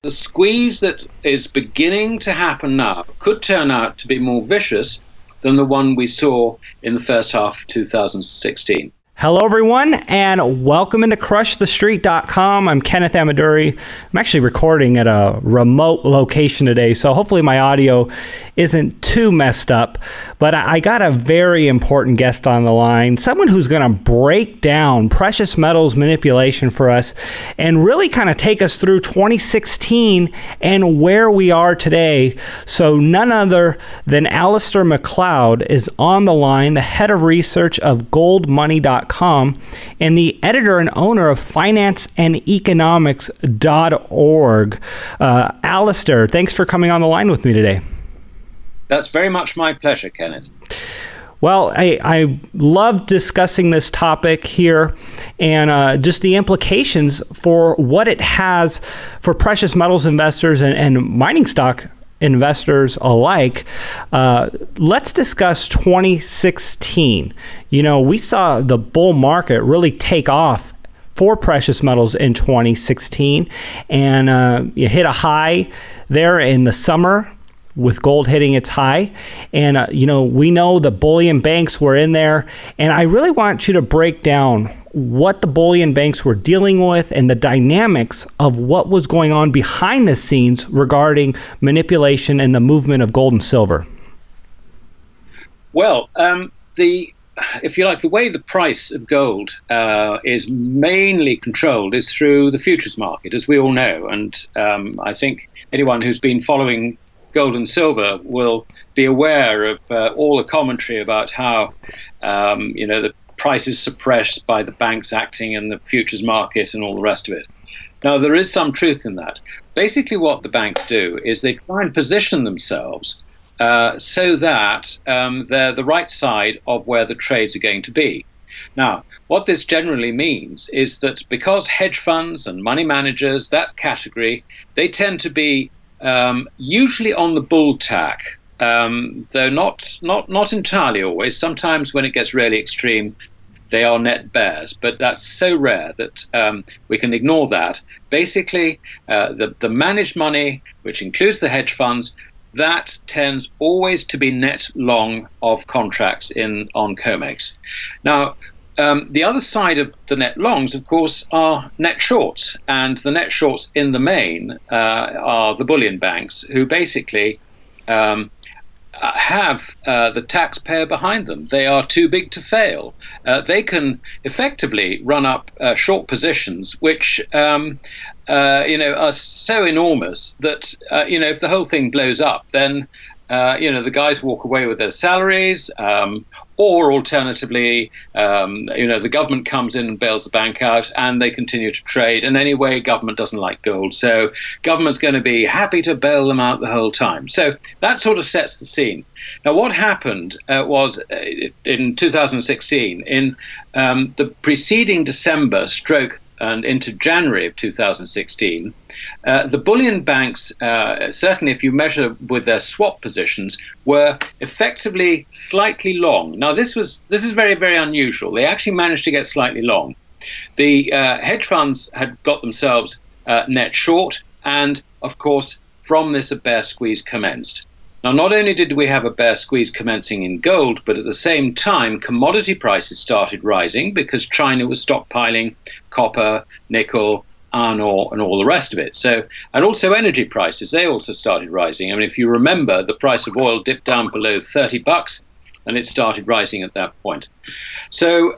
the squeeze that is beginning to happen now could turn out to be more vicious than the one we saw in the first half of 2016. Hello, everyone, and welcome into CrushTheStreet.com. I'm Kenneth Amaduri. I'm actually recording at a remote location today, so hopefully my audio isn't too messed up. But I got a very important guest on the line, someone who's going to break down precious metals manipulation for us and really kind of take us through 2016 and where we are today. So none other than Alasdair Macleod is on the line, the head of research of goldmoney.com and the editor and owner of financeandeconomics.org. Alasdair, thanks for coming on the line with me today. That's very much my pleasure, Kenneth. Well, I love discussing this topic here and just the implications for what it has for precious metals investors and mining stock investors alike. Let's discuss 2016. You know, we saw the bull market really take off for precious metals in 2016, and you hit a high there in the summer with gold hitting its high. And, you know, we know the bullion banks were in there. And I really want you to break down what the bullion banks were dealing with and the dynamics of what was going on behind the scenes regarding manipulation and the movement of gold and silver. Well, if you like, the way the price of gold is mainly controlled is through the futures market, as we all know. And I think anyone who's been following gold and silver will be aware of all the commentary about how, you know, the price is suppressed by the banks acting in the futures market and all the rest of it. Now, there is some truth in that. Basically, what the banks do is they try and position themselves so that they're the right side of where the trades are going to be. Now, what this generally means is that because hedge funds and money managers, that category, they tend to be usually on the bull tack, though not entirely always. Sometimes when it gets really extreme, they are net bears, but that's so rare that we can ignore that. Basically, the managed money, which includes the hedge funds, that tends always to be net long of contracts on COMEX. Now, the other side of the net longs, of course, are net shorts. And the net shorts in the main are the bullion banks, who basically have the taxpayer behind them. They are too big to fail. They can effectively run up short positions, which you know, are so enormous that you know, if the whole thing blows up, then you know, the guys walk away with their salaries, or alternatively, you know, the government comes in and bails the bank out and they continue to trade. And anyway, government doesn't like gold, so government's going to be happy to bail them out the whole time. So that sort of sets the scene. Now, what happened was in 2016, in the preceding December stroke and into January of 2016, the bullion banks, certainly if you measure with their swap positions, were effectively slightly long. Now, this is very, very unusual. They actually managed to get slightly long. The hedge funds had got themselves net short, and of course, from this, a bear squeeze commenced. Now, not only did we have a bear squeeze commencing in gold, but at the same time, commodity prices started rising because China was stockpiling copper, nickel, iron ore, and all the rest of it. So, and also energy prices, they also started rising. I mean, if you remember, the price of oil dipped down below $30, and it started rising at that point. So,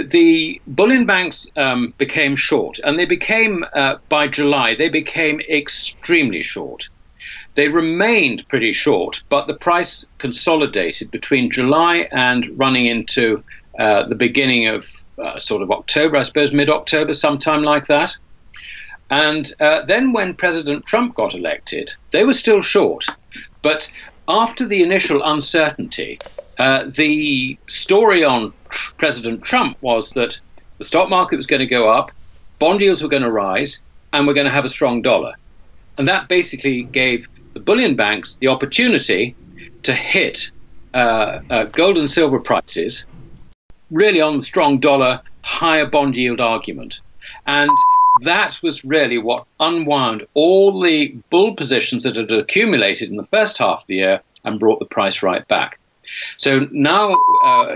the bullion banks became short, and they became, by July, they became extremely short. They remained pretty short, but the price consolidated between July and running into the beginning of sort of October, I suppose, mid-October, sometime like that. And then when President Trump got elected, they were still short. But after the initial uncertainty, the story on President Trump was that the stock market was going to go up, bond yields were going to rise, and we're going to have a strong dollar. And that basically gave the bullion banks the opportunity to hit gold and silver prices really on the strong dollar, higher bond yield argument. And that was really what unwound all the bull positions that had accumulated in the first half of the year and brought the price right back. So now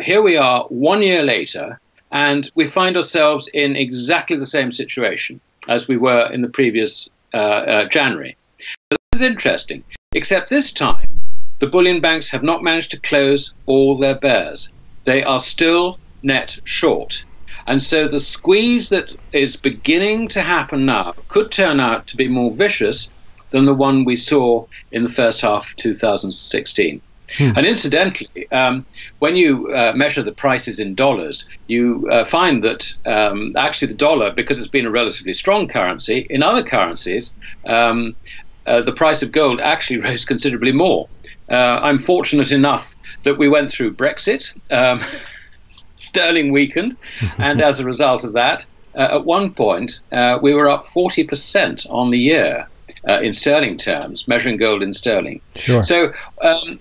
here we are 1 year later, and we find ourselves in exactly the same situation as we were in the previous January. So this is interesting, except this time the bullion banks have not managed to close all their bears. They are still net short. And so the squeeze that is beginning to happen now could turn out to be more vicious than the one we saw in the first half of 2016. And incidentally, when you measure the prices in dollars, you find that actually the dollar, because it's been a relatively strong currency, in other currencies, the price of gold actually rose considerably more. I'm fortunate enough that we went through Brexit. Sterling weakened, and as a result of that, at one point, we were up 40% on the year. In sterling terms, measuring gold in sterling. Sure. So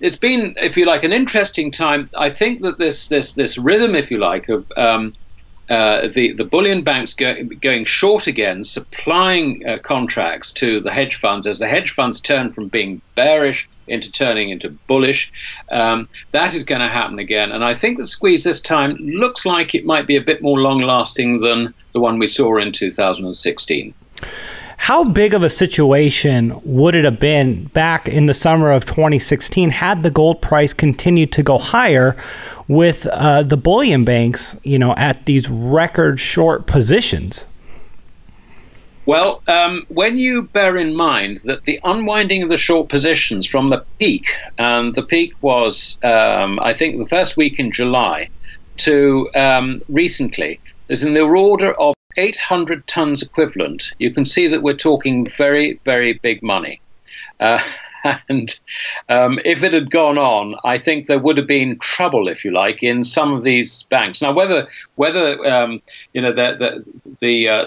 it's been, if you like, an interesting time. I think that this rhythm, if you like, of the bullion banks going short again, supplying contracts to the hedge funds as the hedge funds turn from being bearish into turning into bullish, that is going to happen again. And I think the squeeze this time looks like it might be a bit more long-lasting than the one we saw in 2016. How big of a situation would it have been back in the summer of 2016 had the gold price continued to go higher with the bullion banks, at these record short positions? Well, when you bear in mind that the unwinding of the short positions from the peak, and the peak was, I think, the first week in July, to recently, is in the order of 800 tons equivalent. You can see that we're talking very, very big money. And if it had gone on, I think there would have been trouble, if you like, in some of these banks. Now, whether the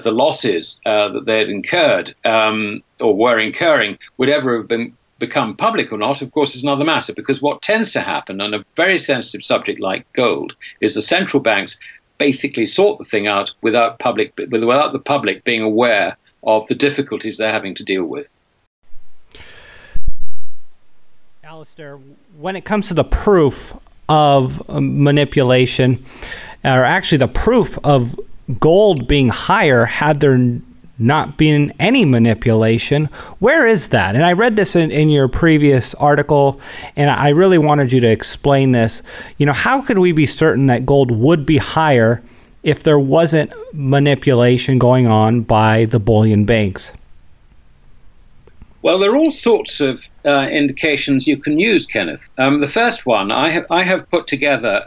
losses that they had incurred or were incurring would ever have become public or not, of course, is another matter. Because what tends to happen on a very sensitive subject like gold is the central banks basically sort the thing out without the public being aware of the difficulties they're having to deal with. Alasdair, when it comes to the proof of manipulation, or actually the proof of gold being higher had there not been any manipulation, where is that? And I read this in your previous article, and I really wanted you to explain this. How could we be certain that gold would be higher if there wasn't manipulation going on by the bullion banks? Well, there are all sorts of indications you can use, Kenneth. The first one, I have put together,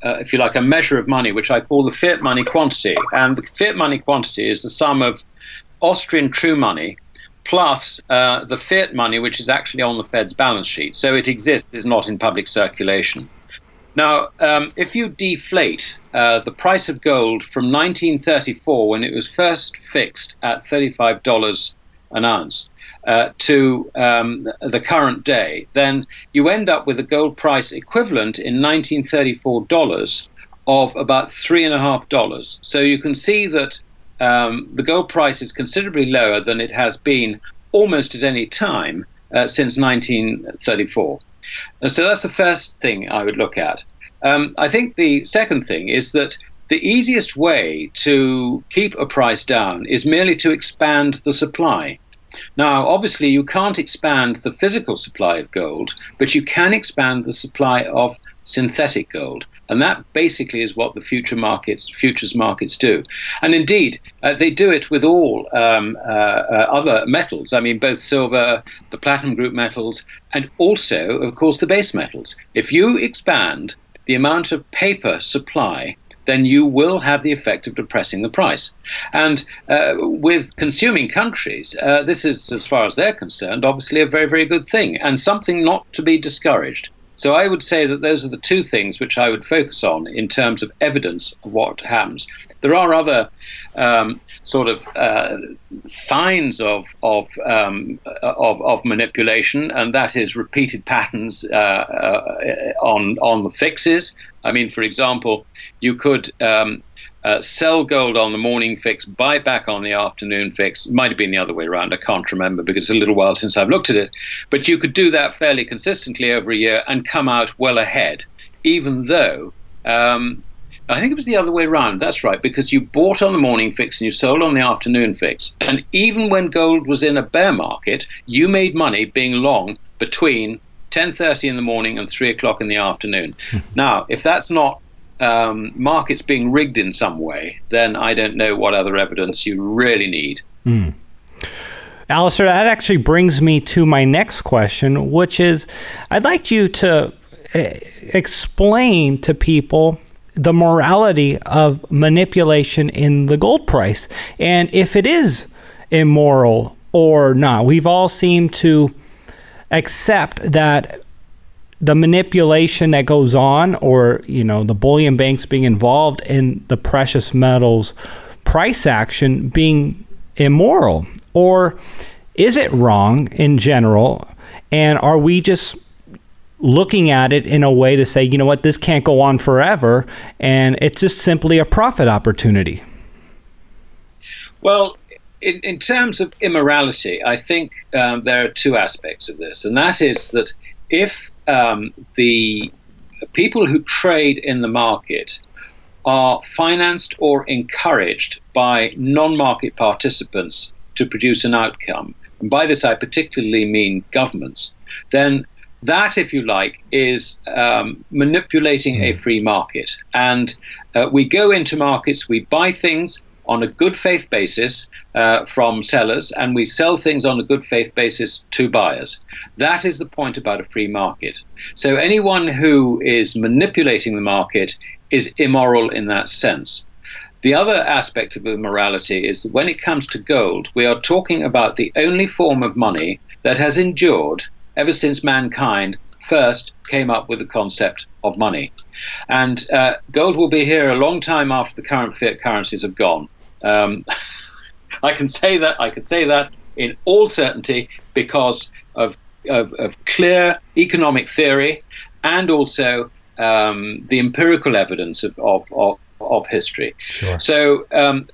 if you like, a measure of money, which I call the fiat money quantity. And the fiat money quantity is the sum of Austrian true money plus the fiat money, which is actually on the Fed's balance sheet. So it exists, it's not in public circulation. Now, if you deflate the price of gold from 1934, when it was first fixed at $35 an ounce, to the current day, then you end up with a gold price equivalent in 1934 dollars of about $3.50. So you can see that the gold price is considerably lower than it has been almost at any time since 1934. So that's the first thing I would look at. I think the second thing is that the easiest way to keep a price down is merely to expand the supply. Now, obviously, you can't expand the physical supply of gold, but you can expand the supply of synthetic gold. And that basically is what the futures markets do. And indeed, they do it with all other metals. I mean, both silver, the platinum group metals, and also, of course, the base metals. If you expand the amount of paper supply, then you will have the effect of depressing the price. And with consuming countries, this is, as far as they're concerned, obviously a very, very good thing and something not to be discouraged. So I would say that those are the two things which I would focus on in terms of evidence of what happens. There are other signs of manipulation, and that is repeated patterns on the fixes. I mean, for example, you could sell gold on the morning fix, buy back on the afternoon fix. It might have been the other way around. I can't remember because it's a little while since I've looked at it. But you could do that fairly consistently over a year and come out well ahead, even though I think it was the other way around. That's right, because you bought on the morning fix and you sold on the afternoon fix. And even when gold was in a bear market, you made money being long between 10:30 in the morning and 3 o'clock in the afternoon. Now, if that's not markets being rigged in some way, then I don't know what other evidence you really need. Alasdair, that actually brings me to my next question, which is I'd like you to explain to people the morality of manipulation in the gold price and if it is immoral or not. We've all seemed to accept that the manipulation that goes on, or the bullion banks being involved in the precious metals price action being immoral, or is it wrong in general? And are we just looking at it in a way to say, what, this can't go on forever, and it's just simply a profit opportunity? Well, in terms of immorality, I think there are two aspects of this, and that is that if the people who trade in the market are financed or encouraged by non-market participants to produce an outcome, and by this I particularly mean governments, then that, if you like, is manipulating a free market. And we go into markets, we buy things on a good faith basis from sellers, and we sell things on a good faith basis to buyers. That is the point about a free market. So anyone who is manipulating the market is immoral in that sense. The other aspect of immorality is that when it comes to gold, we are talking about the only form of money that has endured ever since mankind first came up with the concept of money. And gold will be here a long time after the current fiat currencies have gone. I can say that in all certainty because of clear economic theory and also the empirical evidence of history. Sure. So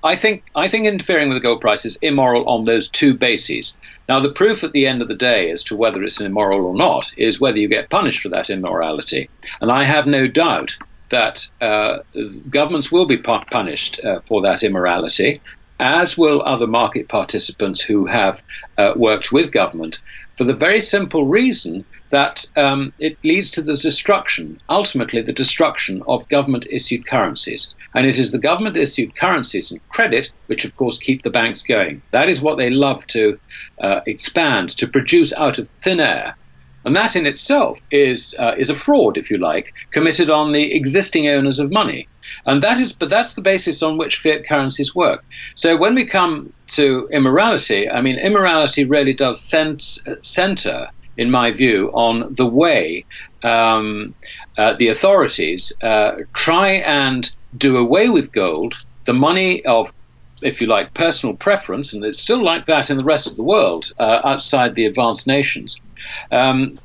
I think interfering with the gold price is immoral on those two bases. Now, the proof at the end of the day as to whether it's immoral or not is whether you get punished for that immorality. And I have no doubt that governments will be punished for that immorality, as will other market participants who have worked with government, for the very simple reason that it leads to the destruction, ultimately the destruction of government-issued currencies. And it is the government-issued currencies and credit which, of course, keep the banks going. That is what they love to expand, to produce out of thin air. And that in itself is a fraud, if you like, committed on the existing owners of money. And that's the basis on which fiat currencies work. So when we come to immorality, I mean, immorality really does center, in my view, on the way the authorities try and do away with gold, the money of, if you like, personal preference, and it's still like that in the rest of the world outside the advanced nations, by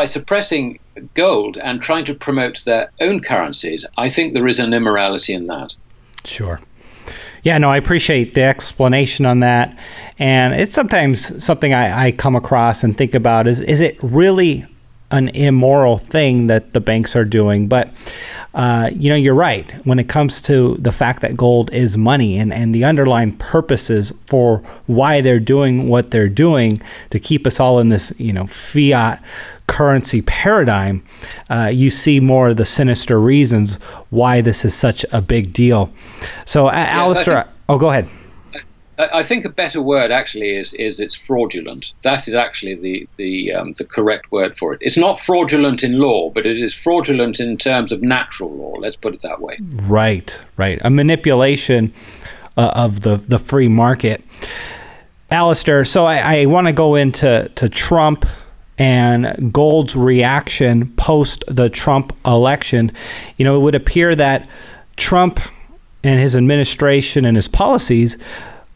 suppressing gold and trying to promote their own currencies. I think there is an immorality in that. Sure. Yeah, no, I appreciate the explanation on that. And it's sometimes something I come across and think about is it really an immoral thing that the banks are doing? But, you're right. When it comes to the fact that gold is money and the underlying purposes for why they're doing what they're doing to keep us all in this, fiat currency paradigm, you see more of the sinister reasons why this is such a big deal. So, Alasdair, go ahead. I think a better word actually is it's fraudulent. That is actually the correct word for it. It's not fraudulent in law, but it is fraudulent in terms of natural law. Let's put it that way. Right. A manipulation of the free market. Alasdair, so I want to go into Trump and gold's reaction post the Trump election. It would appear that Trump and his administration and his policies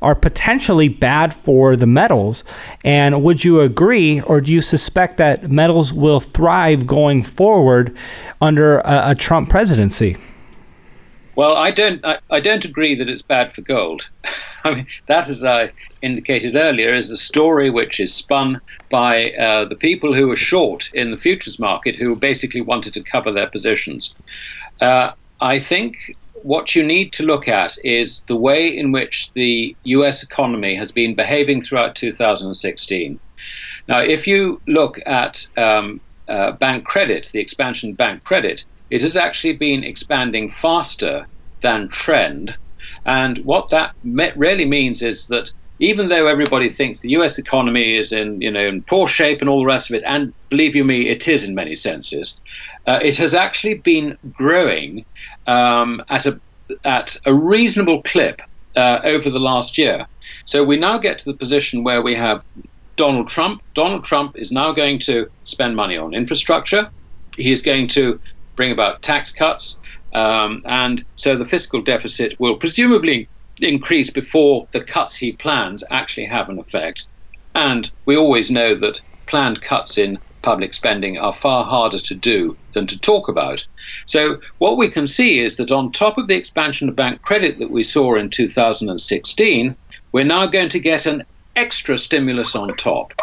are potentially bad for the metals. And would you agree, or do you suspect that metals will thrive going forward under a Trump presidency? Well, I don't agree that it's bad for gold. I mean, that, as I indicated earlier, is a story which is spun by the people who were short in the futures market, who basically wanted to cover their positions. I think what you need to look at is the way in which the US economy has been behaving throughout 2016. Now, if you look at bank credit, the expansion of bank credit, it has actually been expanding faster than trend. And what that really means is that even though everybody thinks the US economy is in poor shape and all the rest of it, and believe you me, it is in many senses, it has actually been growing at a reasonable clip over the last year. So we now get to the position where we have Donald Trump. Donald Trump is now going to spend money on infrastructure. He is going to bring about tax cuts, and so the fiscal deficit will presumably increase before the cuts he plans actually have an effect. And we always know that planned cuts in public spending are far harder to do than to talk about. So what we can see is that on top of the expansion of bank credit that we saw in 2016, we're now going to get an extra stimulus on top.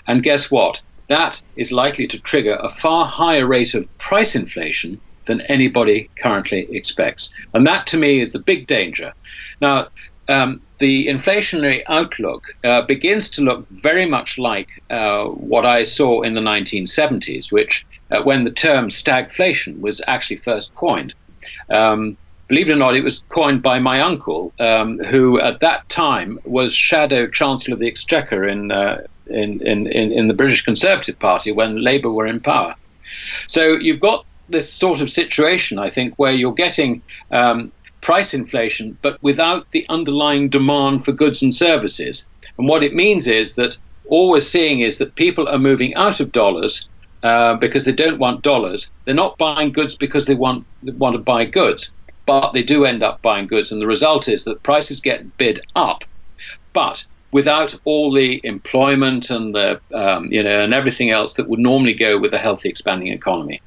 And guess what? That is likely to trigger a far higher rate of price inflation than anybody currently expects. And that, to me, is the big danger. Now, the inflationary outlook begins to look very much like what I saw in the 1970s, which when the term stagflation was actually first coined. Believe it or not, it was coined by my uncle, who at that time was Shadow Chancellor of the Exchequer in the British Conservative Party when Labour were in power. So you've got this sort of situation, I think, where you're getting price inflation, but without the underlying demand for goods and services. And what it means is that all we're seeing is that people are moving out of dollars because they don't want dollars. They're not buying goods because they want to buy goods, but they do end up buying goods. And the result is that prices get bid up, but without all the employment and the and everything else that would normally go with a healthy expanding economy.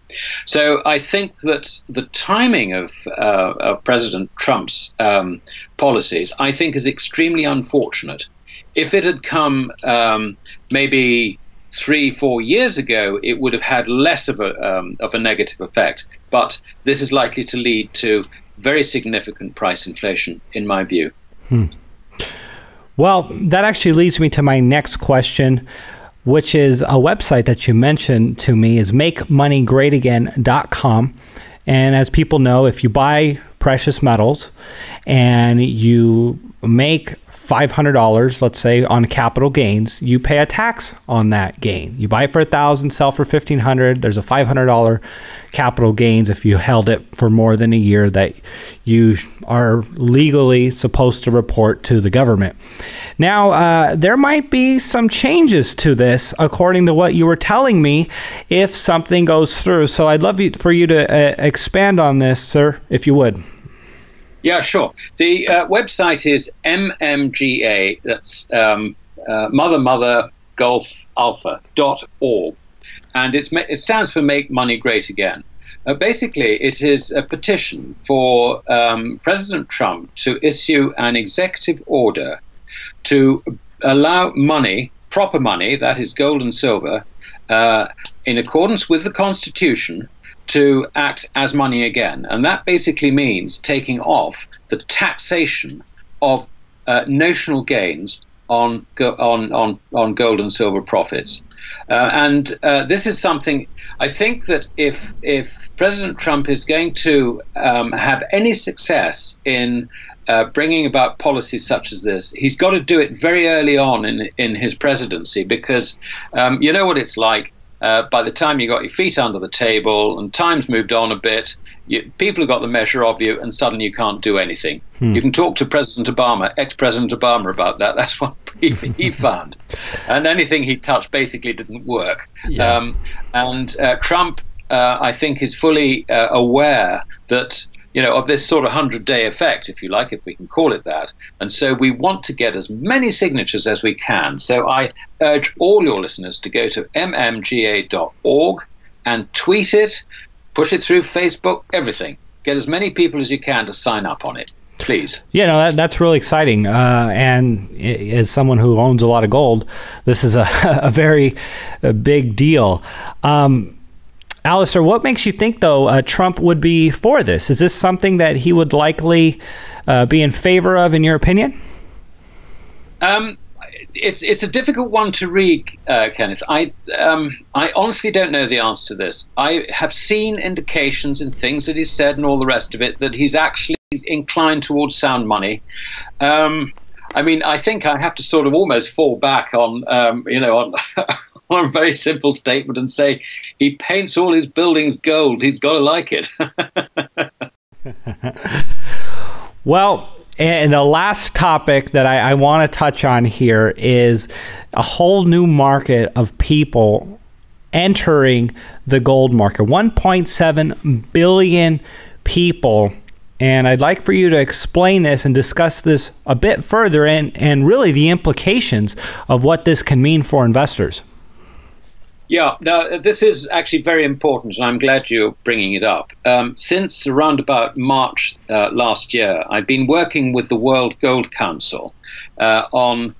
So I think that the timing of President Trump's policies, I think, is extremely unfortunate. If it had come maybe 3-4 years ago, it would have had less of a negative effect. But this is likely to lead to very significant price inflation, in my view. Well, that actually leads me to my next question, which is a website that you mentioned to me is makemoneygreatagain.com. And as people know, if you buy precious metals and you make $500, let's say, on capital gains, you pay a tax on that gain. You buy it for $1,000, sell for $1,500. There's a $500 capital gains if you held it for more than a year that you are legally supposed to report to the government. Now, there might be some changes to this, according to what you were telling me, if something goes through. So I'd love for you to expand on this, sir, if you would. Yeah, sure. The website is MMGA, that's Mother Golf Alpha.org, and it stands for Make Money Great Again. Basically, it is a petition for President Trump to issue an executive order to allow money, proper money, that is gold and silver, in accordance with the Constitution, to act as money again. And that basically means taking off the taxation of notional gains on gold and silver profits. And this is something, I think that if President Trump is going to have any success in bringing about policies such as this, he's got to do it very early on in his presidency, because you know what it's like. By the time you got your feet under the table and time's moved on a bit, people have got the measure of you, and suddenly you can't do anything. You can talk to President Obama, ex-President Obama, about that. That's what he found. And anything he touched basically didn't work. Yeah. Trump, I think, is fully aware that, of this sort of 100-day effect, if you like, if we can call it that. And so we want to get as many signatures as we can. So I urge all your listeners to go to mmga.org and tweet it, push it through Facebook, everything. get as many people as you can to sign up on it, please. Yeah, no, that's really exciting. And as someone who owns a lot of gold, this is a very big deal. Alasdair, what makes you think, though, Trump would be for this? Is this something that he would likely be in favor of, in your opinion? It's a difficult one to read, Kenneth. I honestly don't know the answer to this. I have seen indications in things that he's said and all the rest of it that he's actually inclined towards sound money. I mean, I think I have to sort of almost fall back on, on a very simple statement and say he paints all his buildings gold. He's got to like it. Well, and the last topic that I want to touch on here is a whole new market of people entering the gold market. 1.7 billion people. And I'd like for you to explain this and discuss this a bit further and really the implications of what this can mean for investors. Yeah, now this is actually very important, and I'm glad you're bringing it up. Since around about March last year, I've been working with the World Gold Council on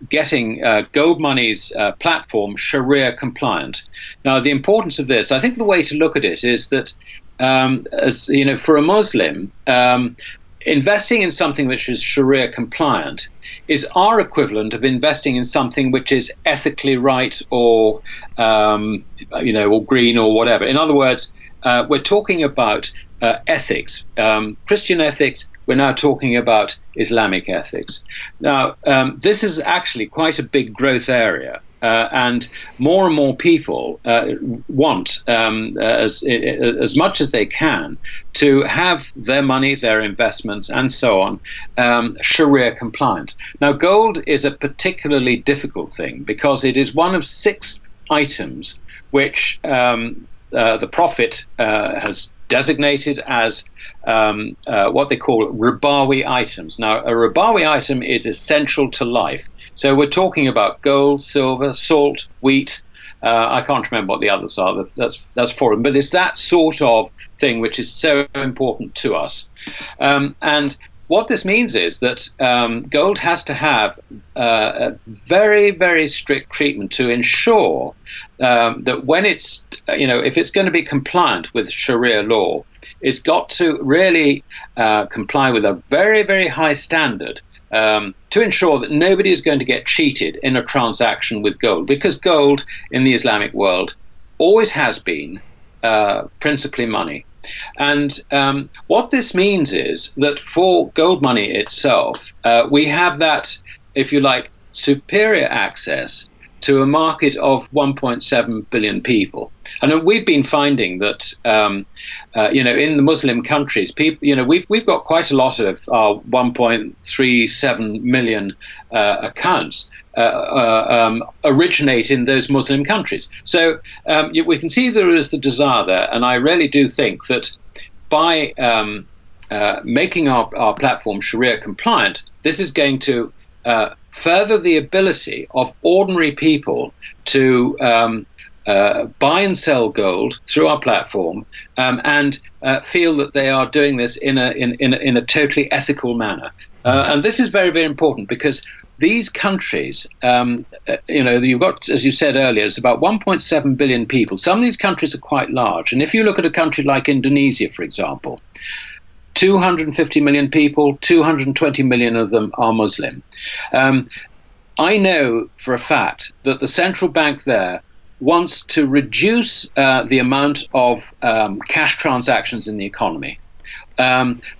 getting Gold Money's platform Sharia compliant. Now, the importance of this, I think the way to look at it is that, as you know, for a Muslim, investing in something which is Sharia compliant is our equivalent of investing in something which is ethically right or, or green or whatever. In other words, we're talking about ethics, Christian ethics. We're now talking about Islamic ethics. Now, this is actually quite a big growth area. And more people want, as much as they can, to have their money, their investments, and so on, Sharia compliant. Now, gold is a particularly difficult thing because it is one of 6 items which the Prophet has designated as what they call ribawi items. Now, a ribawi item is essential to life. So we're talking about gold, silver, salt, wheat. I can't remember what the others are. That's foreign, but it's that sort of thing which is so important to us. And what this means is that gold has to have a very, very strict treatment to ensure that when it's, if it's going to be compliant with Sharia law, it's got to really comply with a very, very high standard. To ensure that nobody is going to get cheated in a transaction with gold, because gold in the Islamic world always has been principally money. And what this means is that for gold money itself, we have that, if you like, superior access to a market of 1.7 billion people. And we've been finding that, in the Muslim countries, people, we've got quite a lot of our 1.37 million accounts originate in those Muslim countries. So we can see there is the desire there, and I really do think that by making our platform Sharia compliant, this is going to further the ability of ordinary people to buy and sell gold through our platform and feel that they are doing this in a totally ethical manner. And this is very, very important because these countries, you've got, as you said earlier, it's about 1.7 billion people. Some of these countries are quite large. And if you look at a country like Indonesia, for example, 250 million people, 220 million of them are Muslim. I know for a fact that the central bank there wants to reduce the amount of cash transactions in the economy.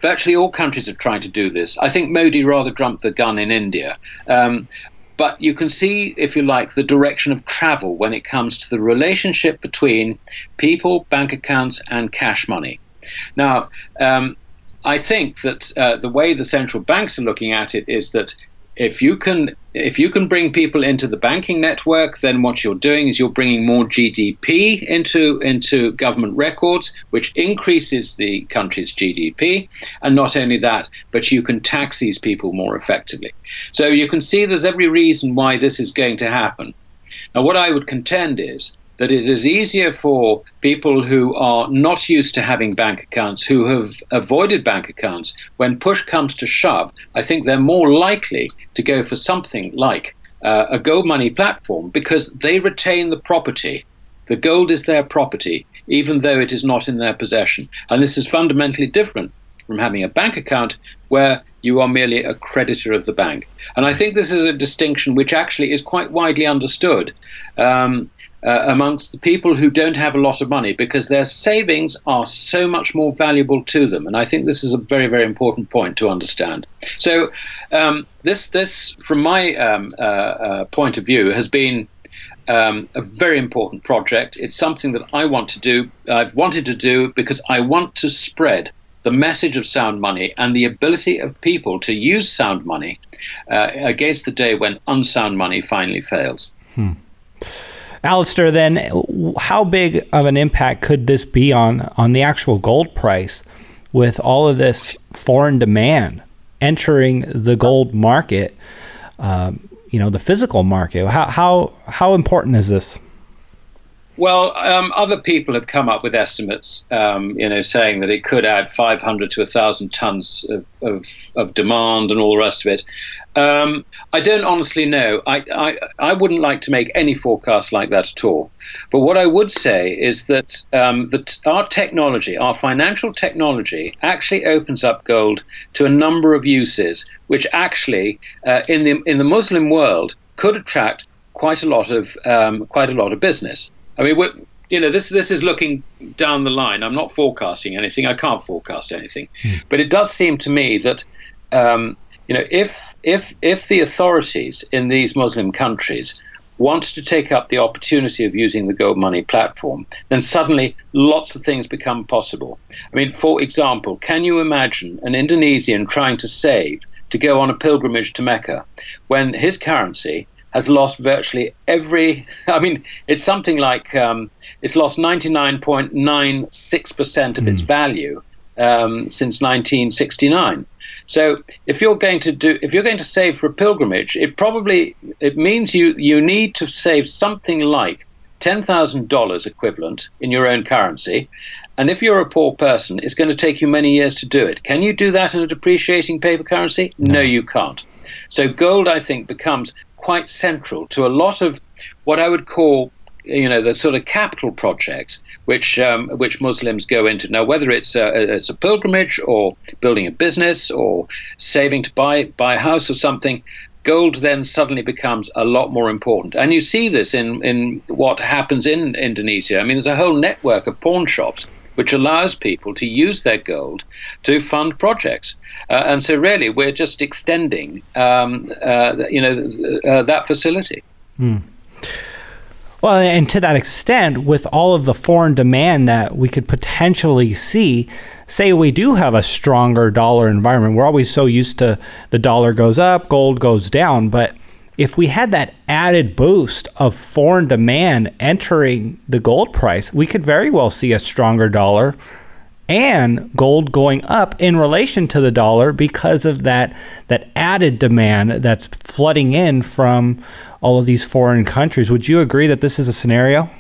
Virtually all countries are trying to do this. I think Modi rather jumped the gun in India. But you can see, if you like, the direction of travel when it comes to the relationship between people, bank accounts, and cash money. Now, I think that the way the central banks are looking at it is that if you can bring people into the banking network, then what you're doing is you're bringing more GDP into government records, which increases the country's GDP. And not only that, but you can tax these people more effectively. So you can see there's every reason why this is going to happen. Now, what I would contend is that it is easier for people who are not used to having bank accounts, who have avoided bank accounts, when push comes to shove, I think they're more likely to go for something like a gold money platform, because they retain the property. The gold is their property, even though it is not in their possession. And this is fundamentally different from having a bank account where you are merely a creditor of the bank. And I think this is a distinction which actually is quite widely understood amongst the people who don't have a lot of money, because their savings are so much more valuable to them. And I think this is a very, very important point to understand. So this, from my point of view, has been a very important project. It's something that I want to do. I've wanted to do because I want to spread the message of sound money and the ability of people to use sound money against the day when unsound money finally fails. Alasdair, then, how big of an impact could this be on the actual gold price with all of this foreign demand entering the gold market, the physical market? How important is this? Well, other people have come up with estimates, saying that it could add 500 to 1,000 tons of demand and all the rest of it. I don't honestly know. I wouldn't like to make any forecast like that at all. But what I would say is that our technology, our financial technology, actually opens up gold to a number of uses, which actually, in the Muslim world, could attract quite a lot of business. I mean, this is looking down the line. I'm not forecasting anything. I can't forecast anything. But it does seem to me that, if the authorities in these Muslim countries want to take up the opportunity of using the gold money platform, then suddenly lots of things become possible. I mean, for example, can you imagine an Indonesian trying to save to go on a pilgrimage to Mecca when his currency has lost virtually it's something like it's lost 99.96% of its value since 1969. So if you're going to save for a pilgrimage, it means you need to save something like $10,000 equivalent in your own currency. And if you're a poor person, it's going to take you many years to do it. Can you do that in a depreciating paper currency? No, you can't. So gold, I think, becomes quite central to a lot of what I would call, the sort of capital projects which Muslims go into. Now, whether it's a pilgrimage or building a business or saving to buy a house or something, gold then suddenly becomes a lot more important. And you see this in what happens in Indonesia. I mean, there's a whole network of pawn shops which allows people to use their gold to fund projects. And so really, we're just extending, that facility. Well, and to that extent, with all of the foreign demand that we could potentially see, say we do have a stronger dollar environment. We're always so used to the dollar goes up, gold goes down, but if we had that added boost of foreign demand entering the gold price, we could very well see a stronger dollar and gold going up in relation to the dollar because of that added demand that's flooding in from all of these foreign countries. Would you agree that this is a scenario?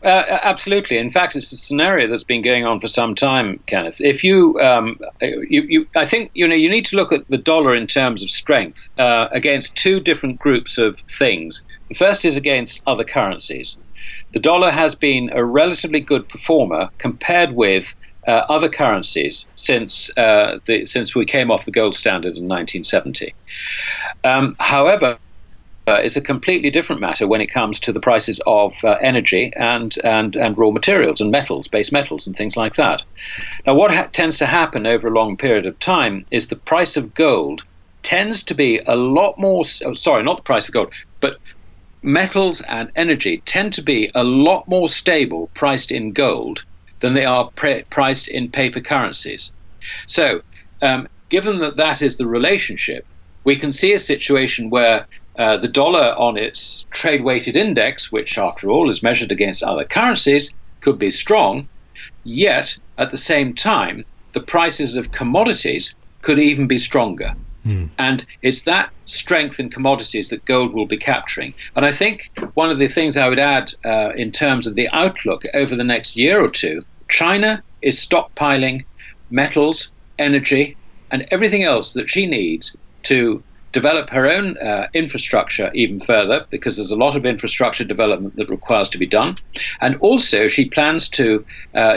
Absolutely. In fact, it's a scenario that's been going on for some time, Kenneth. If I think you need to look at the dollar in terms of strength against two different groups of things. The first is against other currencies. The dollar has been a relatively good performer compared with other currencies since we came off the gold standard in 1970. However, it's a completely different matter when it comes to the prices of energy and raw materials and metals, base metals and things like that. Now, what tends to happen over a long period of time is the price of gold tends to be a lot more, not the price of gold, but metals and energy tend to be a lot more stable priced in gold than they are priced in paper currencies. So, given that is the relationship, we can see a situation where the dollar on its trade-weighted index, which after all is measured against other currencies, could be strong, yet at the same time, the prices of commodities could even be stronger. And it's that strength in commodities that gold will be capturing. And I think one of the things I would add in terms of the outlook over the next year or two, China is stockpiling metals, energy, and everything else that she needs to develop her own infrastructure even further, because there's a lot of infrastructure development that requires to be done. And also she plans to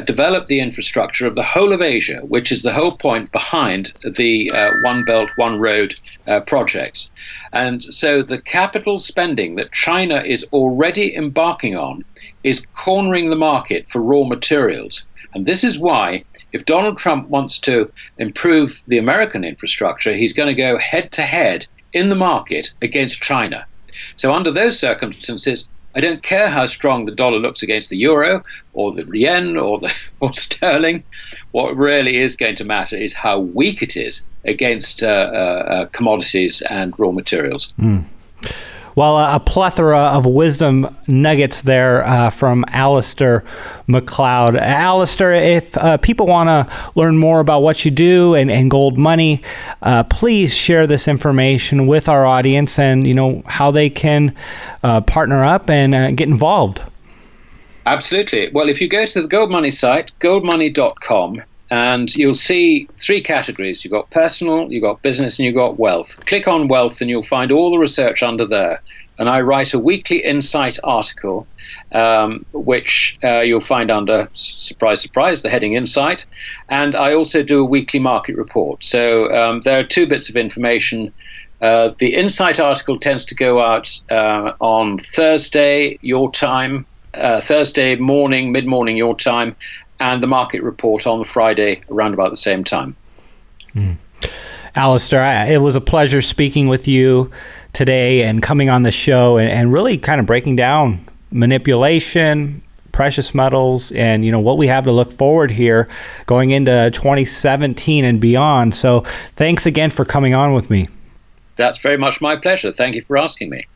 develop the infrastructure of the whole of Asia, which is the whole point behind the One Belt, One Road projects. And so the capital spending that China is already embarking on is cornering the market for raw materials. And this is why, if Donald Trump wants to improve the American infrastructure, he's going to go head-to-head in the market against China. So under those circumstances, I don't care how strong the dollar looks against the euro or the yen or sterling. What really is going to matter is how weak it is against commodities and raw materials. Well, a plethora of wisdom nuggets there from Alasdair Macleod. Alasdair, if people want to learn more about what you do and Gold Money, please share this information with our audience and how they can partner up and get involved. Absolutely. Well, if you go to the Gold Money site, goldmoney.com, and you'll see three categories. You've got personal, you've got business, and you've got wealth. Click on wealth and you'll find all the research under there. And I write a weekly insight article, which you'll find under, surprise, surprise, the heading Insight. And I also do a weekly market report. So there are two bits of information. The Insight article tends to go out on Thursday, your time, Thursday morning, mid-morning, your time, and the market report on Friday around about the same time. Alasdair, it was a pleasure speaking with you today and coming on the show and really kind of breaking down manipulation, precious metals, and what we have to look forward here going into 2017 and beyond. So thanks again for coming on with me. That's very much my pleasure. Thank you for asking me.